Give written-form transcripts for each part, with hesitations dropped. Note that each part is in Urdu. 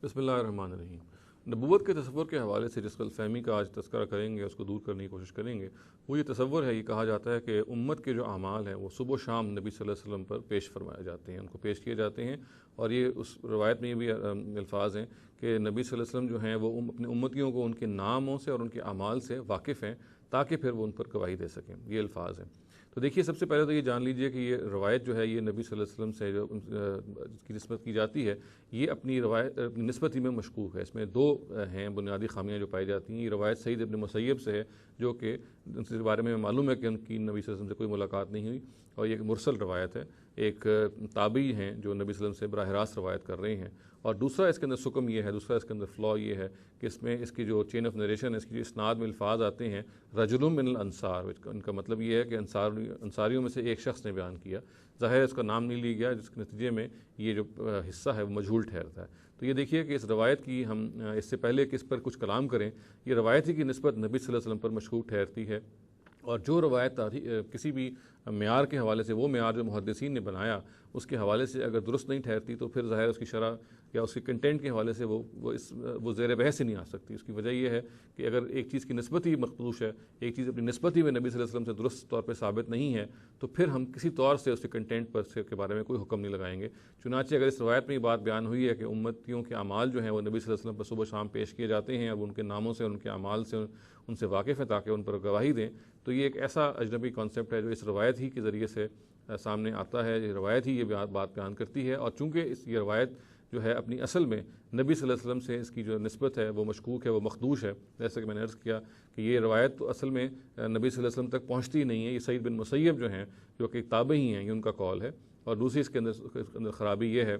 بسم اللہ الرحمن الرحیم۔ نبوت کے تصور کے حوالے سے جس غلط فہمی کا آج تذکرہ کریں گے، اس کو دور کرنے کی کوشش کریں گے، وہ یہ تصور ہے، یہ کہا جاتا ہے کہ امت کے جو اعمال ہیں وہ صبح و شام نبی صلی اللہ علیہ وسلم پر پیش فرمائے جاتے ہیں، ان کو پیش کیے جاتے ہیں۔ اور یہ اس روایت میں یہ بھی الفاظ ہیں کہ نبی صلی اللہ علیہ وسلم جو ہیں وہ اپنے امتیوں کو ان کے ناموں سے اور ان کے اعمال سے واقف ہیں تاکہ پھر وہ ان پر گواہی دے سکیں، یہ الفاظ ہیں۔ تو دیکھیے، سب سے پہلے تو یہ جان لیجئے کہ یہ روایت جو ہے یہ نبی صلی اللہ علیہ وسلم سے جو جس کی نسبت کی جاتی ہے، یہ اپنی روایت اپنی نسبت ہی میں مشکوک ہے۔ اس میں دو ہیں بنیادی خامیاں جو پائی جاتی ہیں۔ یہ روایت سعید ابن مسیب سے ہے، جو کہ ان کے بارے میں معلوم ہے کہ ان کی نبی صلی اللہ علیہ وسلم سے کوئی ملاقات نہیں ہوئی، اور یہ ایک مرسل روایت ہے، ایک تابعی ہیں جو نبی صلی اللہ علیہ وسلم سے براہ راست روایت کر رہے ہیں۔ اور دوسرا اس کے اندر سکم یہ ہے، دوسرا اس کے اندر فلا یہ ہے کہ اس میں اس کی جو چین آف نریشن ہے، اس کی جو اسناد میں الفاظ آتے ہیں رجل من الانصار، ان کا مطلب یہ ہے کہ انصاریوں میں سے ایک شخص نے بیان کیا، ظاہر اس کا نام نہیں لیا گیا، جس کے نتیجے میں یہ جو حصہ ہے وہ مجہول ٹھہرتا ہے۔ تو یہ دیکھیے کہ اس روایت کی ہم اس سے پہلے کہ اس پر کچھ کلام کریں، یہ روایت ہی کی نسبت نبی صلی اللہ علیہ وسلم پر مشکوک ٹھہرتی ہے۔ اور جو روایت کسی بھی معیار کے حوالے سے، وہ معیار جو محدثین نے بنایا اس کے حوالے سے اگر درست نہیں ٹھہرتی تو پھر ظاہر اس کی شرح یا اس کے کنٹینٹ کے حوالے سے وہ زیر بحث ہی نہیں آ سکتی۔ اس کی وجہ یہ ہے کہ اگر ایک چیز کی نسبت ہی مخدوش ہے، ایک چیز اپنی نسبت ہی میں نبی صلی اللہ علیہ وسلم سے درست طور پہ ثابت نہیں ہے، تو پھر ہم کسی طور سے اس کے کنٹینٹ پر کے بارے میں کوئی حکم نہیں لگائیں گے۔ چنانچہ اگر اس روایت میں یہ بات بیان ہوئی ہے کہ امتیوں کے اعمال جو ہیں وہ نبی صلی اللہ علیہ وسلم پر صبح شام پیش کیے جاتے ہیں، اب ان کے ناموں سے، ان کے اعمال سے ان سے واقف ہیں تاکہ ان پر گواہی دیں، تو یہ ایک ایسا اجنبی کانسیپٹ ہے جو اس روایت ہی کے ذریعے سے سامنے آتا ہے۔ یہ روایت ہی یہ بات بیان کرتی ہے، اور چونکہ یہ روایت جو ہے اپنی اصل میں نبی صلی اللہ علیہ وسلم سے اس کی جو نسبت ہے وہ مشکوک ہے، وہ مخدوش ہے، جیسا کہ میں نے عرض کیا کہ یہ روایت تو اصل میں نبی صلی اللہ علیہ وسلم تک پہنچتی نہیں ہے۔ یہ سعید بن مسیب جو ہیں، جو کہ تابعی ہیں، یہ ان کا قول ہے۔ اور دوسری اس کے اندر خرابی یہ ہے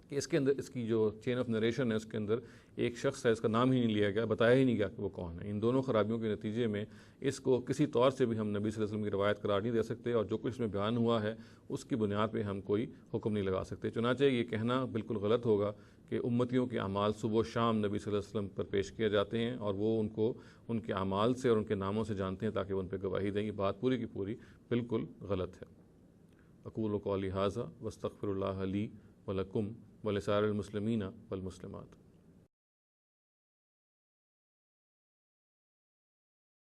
کہ اس کے اندر اس کی جو چین آف نریشن ہے، اس کے اندر ایک شخص ہے، اس کا نام ہی نہیں لیا گیا، بتایا ہی نہیں گیا کہ وہ کون ہے۔ ان دونوں خرابیوں کے نتیجے میں اس کو کسی طور سے بھی ہم نبی صلی اللہ علیہ وسلم کی روایت قرار نہیں دے سکتے، اور جو کچھ اس میں بیان ہوا ہے اس کی بنیاد پہ ہم کوئی حکم نہیں لگا سکتے۔ چنانچہ یہ کہنا بالکل غلط ہوگا کہ امتیوں کے اعمال صبح و شام نبی صلی اللہ علیہ وسلم پر پیش کیے جاتے ہیں اور وہ ان کو ان کے اعمال سے اور ان کے ناموں سے جانتے ہیں تاکہ وہ ان پہ گواہی دیں۔ یہ بات پوری کی پوری بالکل غلط ہے۔ اقول قولی ھذا واستغفر اللہ لی ولکم ولسائر المسلمین والمسلمات۔